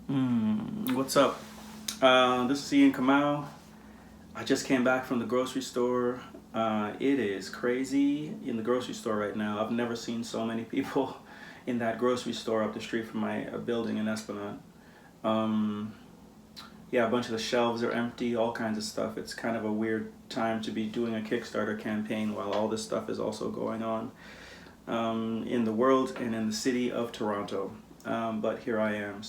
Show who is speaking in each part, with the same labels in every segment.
Speaker 1: What's up? This is Ian Kamau. I just came back from the grocery store. It is crazy in the grocery store right now. I've never seen so many people in that grocery store up the street from my building in Esplanade. Um, yeah, a bunch of the shelves are empty, all kinds of stuff. It's kind of a weird time to be doing a Kickstarter campaign while all this stuff is also going on in the world and in the city of Toronto. But here I am.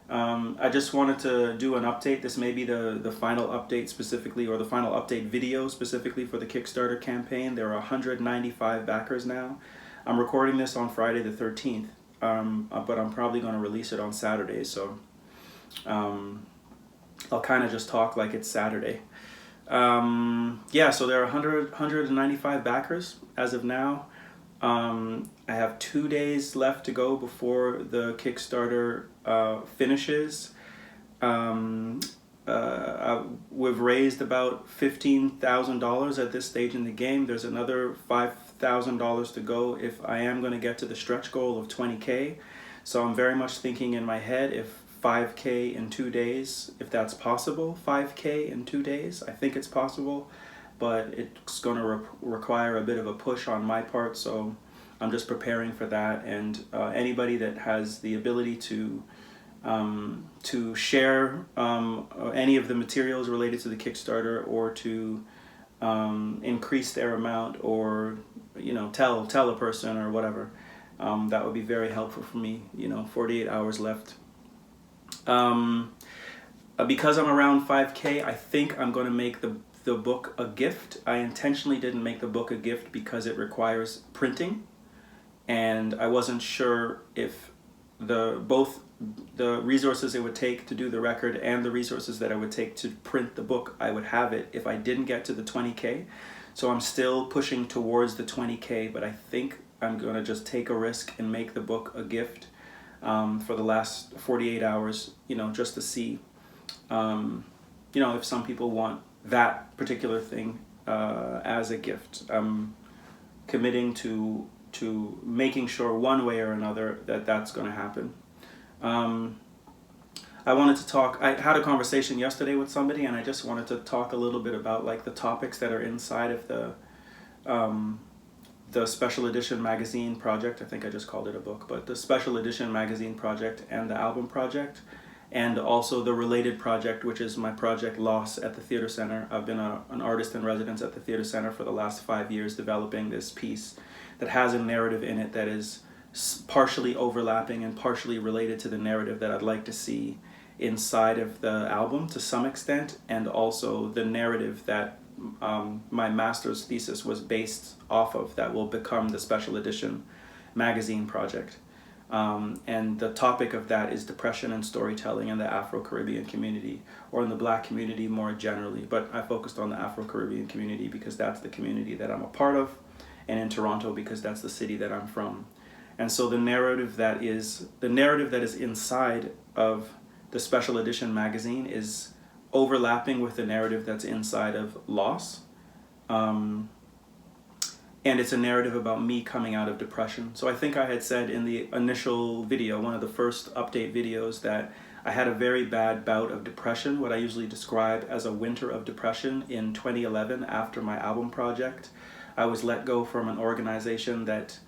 Speaker 1: I just wanted to do an update. This may be the final update specifically, or the final update video specifically for the Kickstarter campaign. There are 195 backers now. I'm recording this on Friday the 13th, but I'm probably going to release it on Saturday, so I'll kind of just talk like it's Saturday. Yeah, so there are 195 backers as of now. I have 2 days left to go before the Kickstarter finishes. We've raised about $15,000 at this stage in the game. There's another $5,000 to go if I am going to get to the stretch goal of 20K. So I'm very much thinking in my head if 5K in 2 days, if that's possible. 5K in 2 days, I think it's possible, but it's going to require a bit of a push on my part, so I'm just preparing for that. And anybody that has the ability to share any of the materials related to the Kickstarter, or to increase their amount, or tell a person or whatever, that would be very helpful for me. 48 hours left. Because I'm around 5K, I think I'm going to make the book a gift. I intentionally didn't make the book a gift because it requires printing, and I wasn't sure if both the resources it would take to do the record and the resources that it would take to print the book, I would have it if I didn't get to the 20K. So I'm still pushing towards the 20K, but I think I'm going to just take a risk and make the book a gift for the last 48 hours, just to see, if some people want that particular thing as a gift. I'm committing to making sure one way or another that that's going to happen. I wanted to talk, I had a conversation yesterday with somebody, and I just wanted to talk a little bit about like the topics that are inside of the special edition magazine project. I think I just called it a book, but the special edition magazine project and the album project, and also the related project, which is my project Loss at the Theater Center. I've been an artist in residence at the Theater Center for the last 5 years, developing this piece that has a narrative in it that is partially overlapping and partially related to the narrative that I'd like to see inside of the album to some extent, and also the narrative that my master's thesis was based off of, that will become the special edition magazine project. And the topic of that is depression and storytelling in the Afro-Caribbean community, or in the Black community more generally. But I focused on the Afro-Caribbean community because that's the community that I'm a part of, and in Toronto because that's the city that I'm from. And so the narrative that is inside of the special edition magazine is overlapping with the narrative that's inside of Loss. And it's a narrative about me coming out of depression. So I think I had said in the initial video, one of the first update videos, that I had a very bad bout of depression, what I usually describe as a winter of depression, in 2011 after my album project. I was let go from an organization that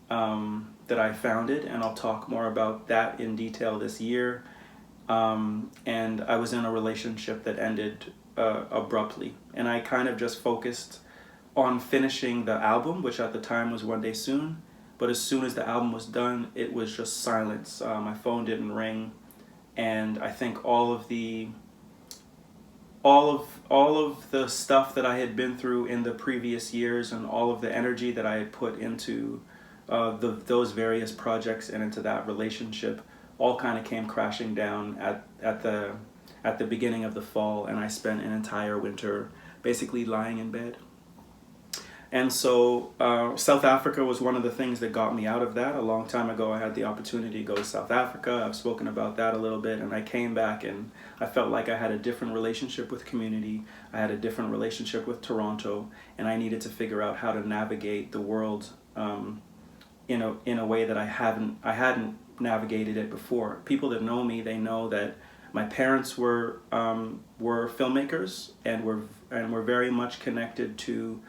Speaker 1: I founded, and I'll talk more about that in detail this year. And I was in a relationship that ended abruptly, and I kind of just focused on finishing the album, which at the time was One Day Soon. But as soon as the album was done, it was just silence. My phone didn't ring, and I think all of the stuff that I had been through in the previous years, and all of the energy that I had put into those various projects and into that relationship, all kind of came crashing down at the beginning of the fall, and I spent an entire winter basically lying in bed. And so South Africa was one of the things that got me out of that. A long time ago, I had the opportunity to go to South Africa. I've spoken about that a little bit, and I came back and I felt like I had a different relationship with community. I had a different relationship with Toronto, and I needed to figure out how to navigate the world in a way that I hadn't navigated it before. People that know me, they know that my parents were filmmakers and were very much connected to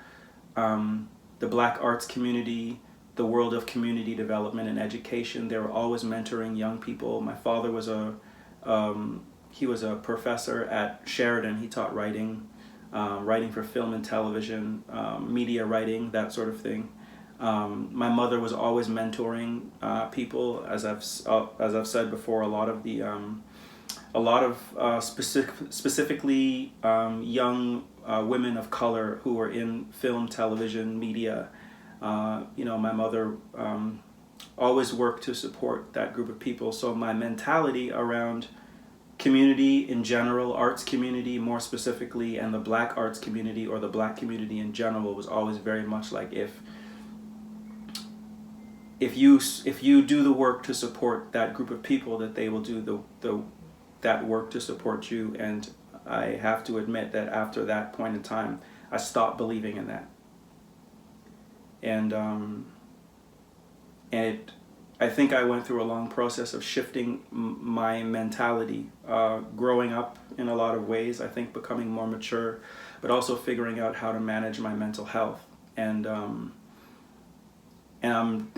Speaker 1: the Black arts community, the world of community development and education. They were always mentoring young people. My father was he was a professor at Sheridan. He taught writing, writing for film and television, media writing, that sort of thing. My mother was always mentoring people, as I've said before. Specifically young women of color who were in film, television, media. My mother always worked to support that group of people. So my mentality around community in general, arts community more specifically, and the Black arts community or the Black community in general was always very much like, if you do the work to support that group of people, that they will do that work to support you. And I have to admit that after that point in time, I stopped believing in that. And I think I went through a long process of shifting my mentality, growing up in a lot of ways, I think becoming more mature, but also figuring out how to manage my mental health. And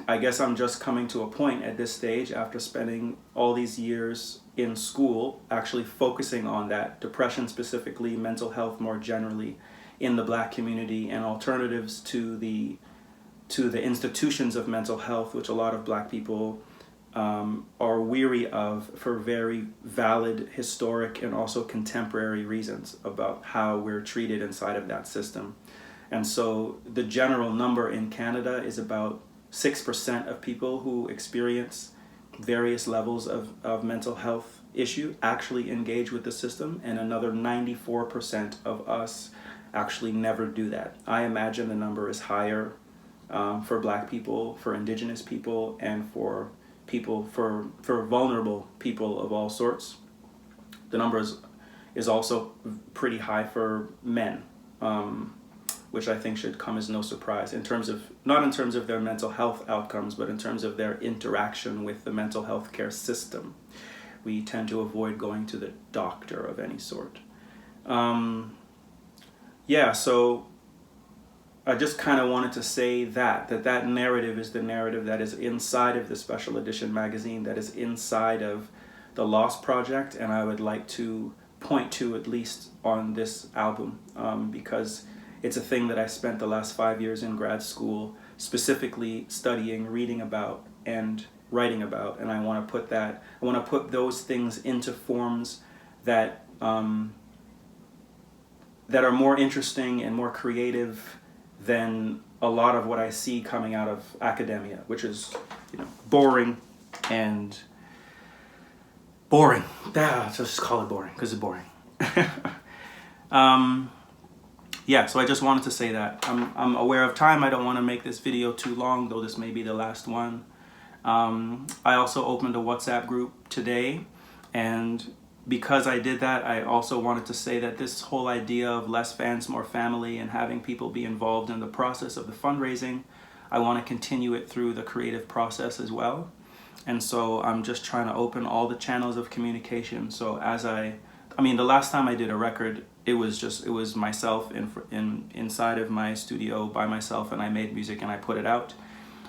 Speaker 1: I guess I'm just coming to a point at this stage, after spending all these years in school, actually focusing on that, depression specifically, mental health more generally in the Black community, and alternatives to the institutions of mental health, which a lot of Black people are weary of for very valid, historic, and also contemporary reasons about how we're treated inside of that system. And so the general number in Canada is about 6% of people who experience various levels of mental health issue actually engage with the system, and another 94% of us actually never do that. I imagine the number is higher for Black people, for Indigenous people, and for vulnerable people of all sorts. The number is also pretty high for men, which I think should come as no surprise not in terms of their mental health outcomes, but in terms of their interaction with the mental health care system. We tend to avoid going to the doctor of any sort. So I just kind of wanted to say that narrative is the narrative that is inside of the special edition magazine, that is inside of the Lost Project, and I would like to point to, at least on this album, because it's a thing that I spent the last 5 years in grad school specifically studying, reading about, and writing about, and I want to put those things into forms that are more interesting and more creative than a lot of what I see coming out of academia, which is, boring and boring. Just call it boring, because it's boring. So I just wanted to say that. I'm aware of time. I don't want to make this video too long, though this may be the last one. I also opened a WhatsApp group today, and because I did that, I also wanted to say that this whole idea of less fans, more family, and having people be involved in the process of the fundraising, I want to continue it through the creative process as well. And so I'm just trying to open all the channels of communication. So the last time I did a record, it was myself inside of my studio by myself, and I made music and I put it out,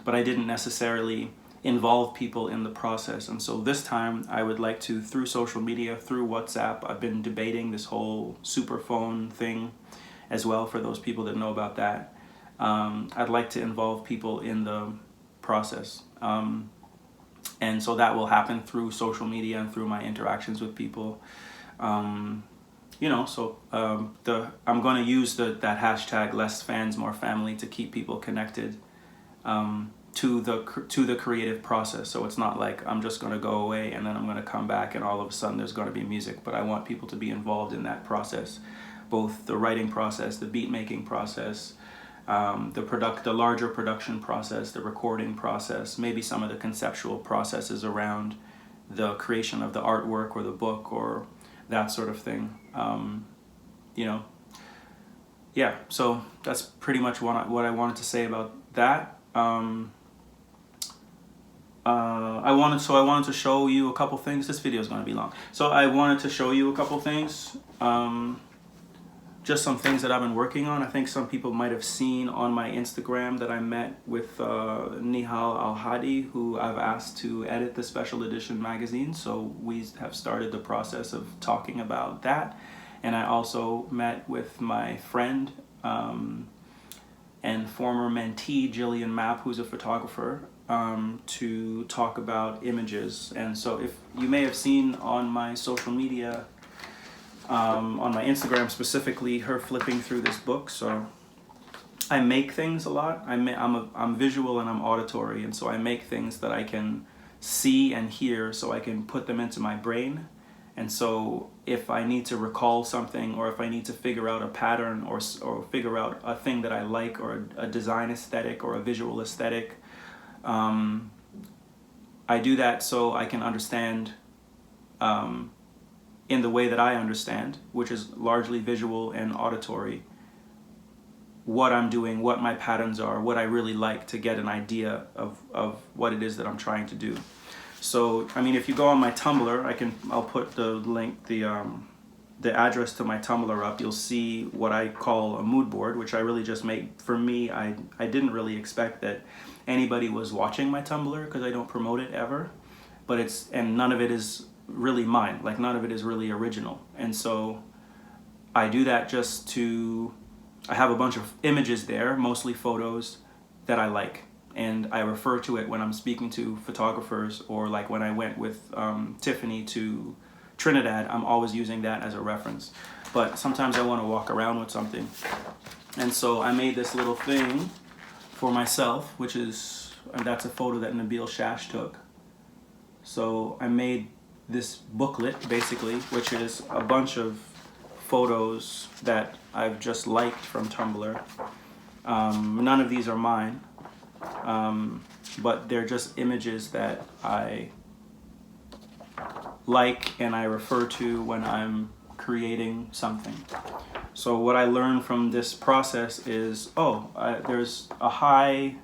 Speaker 1: but I didn't necessarily involve people in the process. And so this time I would like to, through social media, through WhatsApp, I've been debating this whole superphone thing as well, for those people that know about that. I'd like to involve people in the process. And so that will happen through social media and through my interactions with people. I'm going to use that hashtag less fans, more family to keep people connected to the creative process. So it's not like I'm just going to go away and then I'm going to come back and all of a sudden there's going to be music, but I want people to be involved in that process, both the writing process, the beat making process, the larger production process, the recording process, maybe some of the conceptual processes around the creation of the artwork or the book or that sort of thing. So that's pretty much what I wanted to say about that. I wanted to show you a couple things. This video is going to be long. So I wanted to show you a couple things. Just some things that I've been working on. I think some people might have seen on my Instagram that I met with Nihal Al-Hadi, who I've asked to edit the special edition magazine. So we have started the process of talking about that. And I also met with my friend and former mentee, Jillian Mapp, who's a photographer, to talk about images. And so if you may have seen on my social media, on my Instagram specifically, her flipping through this book. So I make things a lot. I'm visual and I'm auditory, and so I make things that I can see and hear, so I can put them into my brain. And so if I need to recall something, or if I need to figure out a pattern, or figure out a thing that I like, or a design aesthetic or a visual aesthetic, I do that so I can understand in the way that I understand, which is largely visual and auditory, what I'm doing, what my patterns are, what I really like, to get an idea of what it is that I'm trying to do. So, I mean, if you go on my Tumblr, I'll put the link, the address to my Tumblr up. You'll see what I call a mood board, which I really just made for me. I didn't really expect that anybody was watching my Tumblr, because I don't promote it ever. But and none of it is really mine. Like, none of it is really original. And so I do that just to, I have a bunch of images there, mostly photos that I like. And I refer to it when I'm speaking to photographers, or like when I went with Tiffany to Trinidad, I'm always using that as a reference. But sometimes I want to walk around with something. And so I made this little thing for myself, and that's a photo that Nabil Shash took. So I made this booklet, basically, which is a bunch of photos that I've just liked from Tumblr. None of these are mine. But they're just images that I like and I refer to when I'm creating something. So what I learned from this process is, there's a high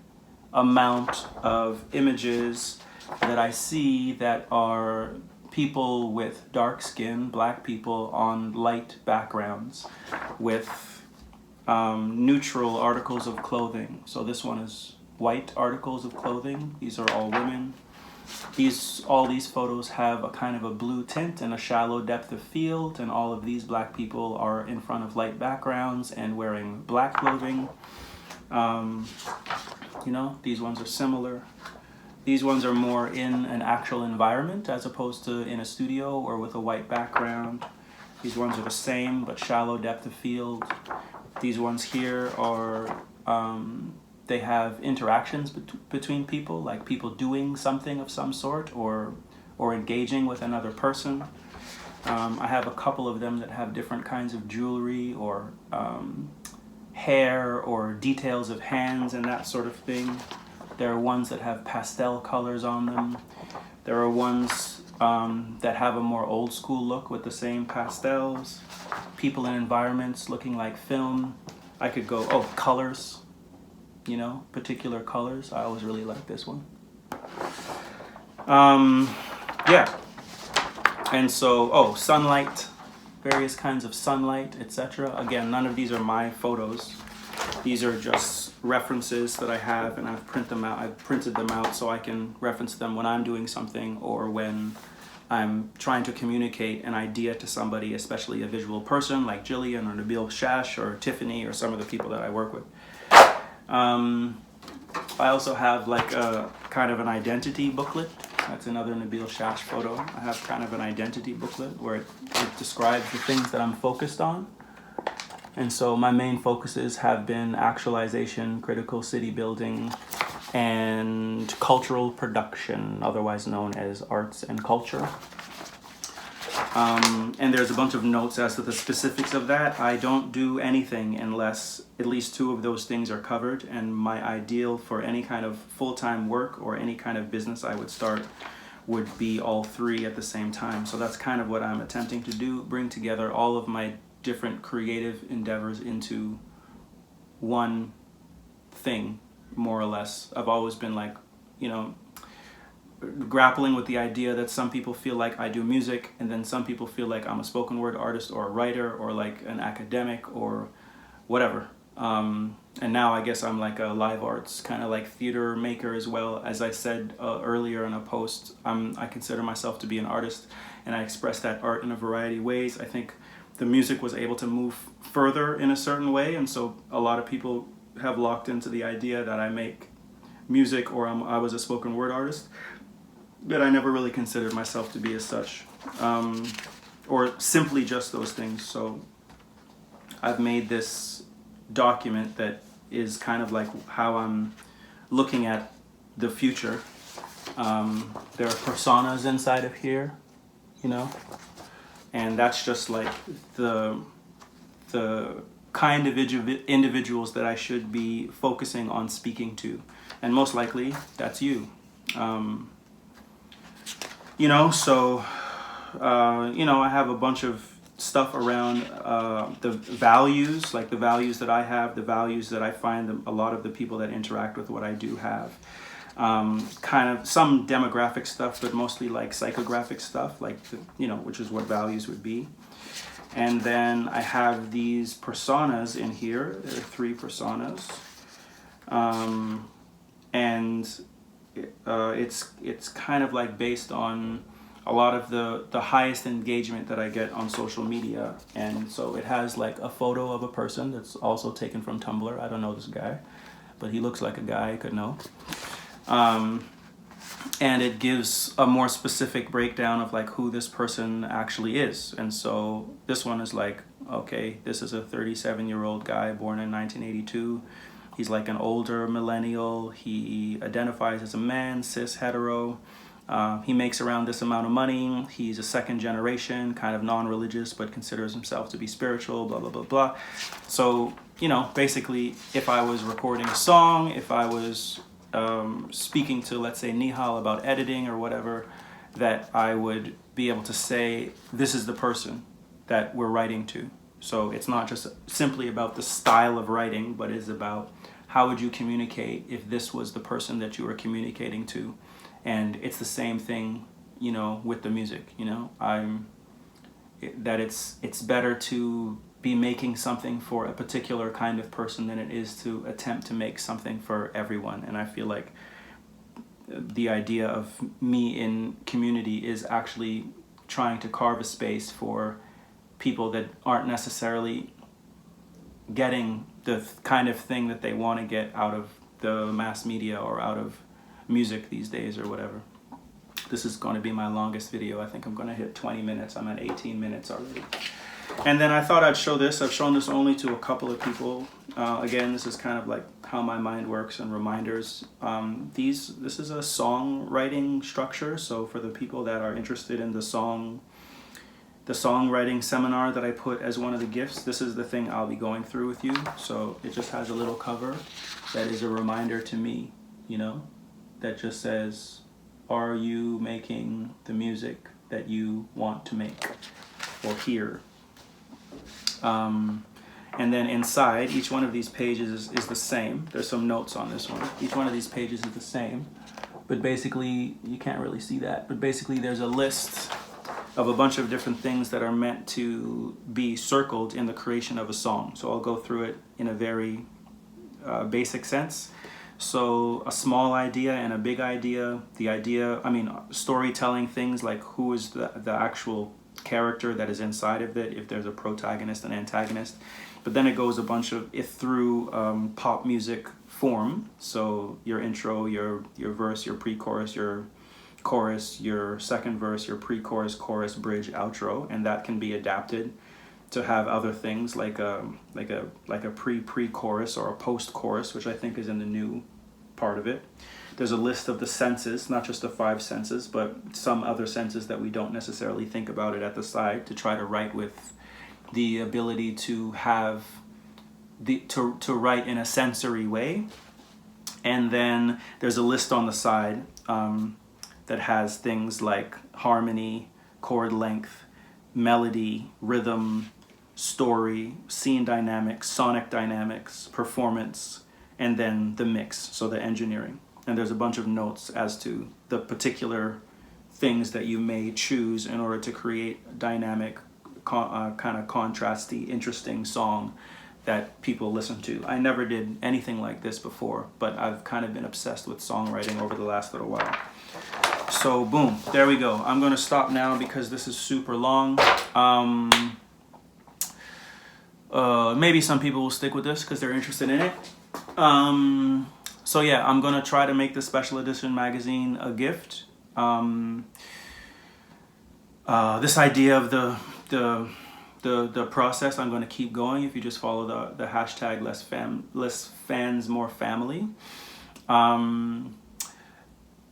Speaker 1: amount of images that I see that are people with dark skin, black people on light backgrounds, with neutral articles of clothing. So this one is white articles of clothing. These are all women. All these photos have a kind of a blue tint and a shallow depth of field, and all of these black people are in front of light backgrounds and wearing black clothing. These ones are similar. These ones are more in an actual environment as opposed to in a studio or with a white background. These ones are the same, but shallow depth of field. These ones here are, they have interactions between people, like people doing something of some sort, or engaging with another person. I have a couple of them that have different kinds of jewelry, or hair, or details of hands and that sort of thing. There are ones that have pastel colors on them. There are ones that have a more old school look with the same pastels. People in environments looking like film. I could go, colors, particular colors. I always really like this one. Yeah. And so, sunlight, various kinds of sunlight, etc. Again, none of these are my photos. These are just references that I have, and I've printed them out so I can reference them when I'm doing something, or when I'm trying to communicate an idea to somebody, especially a visual person like Jillian or Nabil Shash or Tiffany or some of the people that I work with. I also have like a kind of an identity booklet. That's another Nabil Shash photo. I have kind of an identity booklet where it describes the things that I'm focused on. And so my main focuses have been actualization, critical city building, and cultural production, otherwise known as arts and culture. And there's a bunch of notes as to the specifics of that. I don't do anything unless at least two of those things are covered, and my ideal for any kind of full-time work or any kind of business I would start would be all three at the same time. So that's kind of what I'm attempting to do, bring together all of my different creative endeavors into one thing, more or less. I've always been like, grappling with the idea that some people feel like I do music, and then some people feel like I'm a spoken word artist or a writer or like an academic or whatever. And now I guess I'm like a live arts kind of like theater maker as well. As I said earlier in a post, I consider myself to be an artist, and I express that art in a variety of ways. I think the music was able to move further in a certain way, and so a lot of people have locked into the idea that I make music or I was a spoken word artist, but I never really considered myself to be as such, or simply just those things. So I've made this document that is kind of like how I'm looking at the future. There are personas inside of here, you know, and that's just like the kind of individuals that I should be focusing on speaking to, and most likely that's you. You know, so you know, I have a bunch of stuff around the values, like the values that I have, the values that I find a lot of the people that interact with what I do have. Kind of some demographic stuff, but mostly like psychographic stuff, like, you know, which is what values would be. And then I have these personas in here. There are 3 personas. And it's kind of like based on a lot of the highest engagement that I get on social media. And so it has like a photo of a person that's also taken from Tumblr. I don't know this guy, but he looks like a guy I could know. And it gives a more specific breakdown of like who this person actually is. And so this one is like, okay, this is a 37-year-old guy born in 1982. He's like an older millennial. He identifies as a man, cis, hetero. He makes around this amount of money. He's a second generation, kind of non-religious, but considers himself to be spiritual, blah, blah, blah, blah. So, you know, basically, if I was recording a song, if I was speaking to, let's say, Nihal about editing or whatever, that I would be able to say, this is the person that we're writing to. So it's not just simply about the style of writing, but it's about how would you communicate if this was the person that you were communicating to. And it's the same thing, you know, with the music, you know. That it's better to be making something for a particular kind of person than it is to attempt to make something for everyone. And I feel like the idea of me in community is actually trying to carve a space for people that aren't necessarily getting the kind of thing that they want to get out of the mass media or out of music these days or whatever. This is going to be my longest video. I think I'm going to hit 20 minutes. I'm at 18 minutes already. And then I thought I'd show this. I've shown this only to a couple of people. Again, this is kind of like how my mind works and reminders. This is a songwriting structure. So for the people that are interested in the Songwriting Seminar that I put as one of the gifts, this is the thing I'll be going through with you. So it just has a little cover that is a reminder to me, you know, that just says, are you making the music that you want to make or hear? And then inside, each one of these pages is the same. There's some notes on this one. Each one of these pages is the same. But basically, you can't really see that, but basically there's a list of a bunch of different things that are meant to be circled in the creation of a song. So I'll go through it in a very basic sense. So a small idea and a big idea. The idea, I mean, storytelling things like who is the actual character that is inside of it, if there's a protagonist and antagonist. But then it goes a bunch of it through pop music form. So your intro, your verse, your pre-chorus, your chorus, your second verse, your pre-chorus, chorus, bridge, outro, and that can be adapted to have other things like a pre-chorus or a post-chorus, which I think is in the new part of it. There's a list of the senses, not just the 5 senses, but some other senses that we don't necessarily think about it at the side, to try to write with the ability to have to write in a sensory way. And then there's a list on the side that has things like harmony, chord length, melody, rhythm, story, scene dynamics, sonic dynamics, performance, and then the mix, so the engineering. and there's a bunch of notes as to the particular things that you may choose in order to create a dynamic, kind of contrasty, interesting song that people listen to. I never did anything like this before, but I've kind of been obsessed with songwriting over the last little while. So boom, there we go. I'm gonna stop now because this is super long. Maybe some people will stick with this because they're interested in it. So yeah, I'm gonna try to make the special edition magazine a gift. This idea of the process, I'm gonna keep going if you just follow the hashtag less fans more family.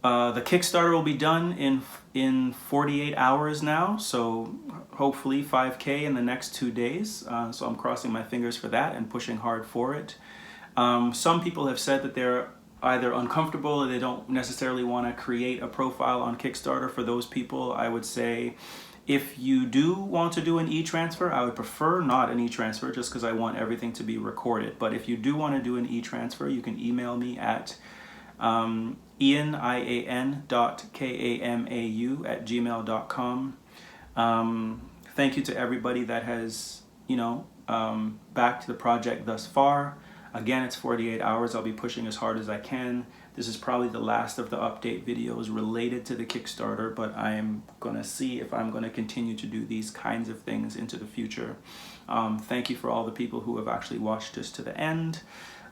Speaker 1: The Kickstarter will be done in 48 hours now, so hopefully 5K in the next 2 days. So I'm crossing my fingers for that and pushing hard for it. Some people have said that they're either uncomfortable or they don't necessarily want to create a profile on Kickstarter. For those people, I would say if you do want to do an e-transfer, I would prefer not an e-transfer just because I want everything to be recorded. But if you do want to do an e-transfer, you can email me at ian.kamau@gmail.com. Thank you to everybody that has, backed the project thus far. Again, it's 48 hours. I'll be pushing as hard as I can. This is probably the last of the update videos related to the Kickstarter, but I am gonna see if I'm gonna continue to do these kinds of things into the future. Thank you for all the people who have actually watched this to the end.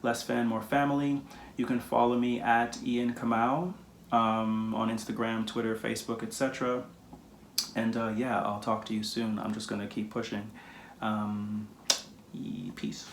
Speaker 1: Less fan, more family. You can follow me at Ian Kamau on Instagram, Twitter, Facebook, etc. And yeah, I'll talk to you soon. I'm just gonna keep pushing. Peace.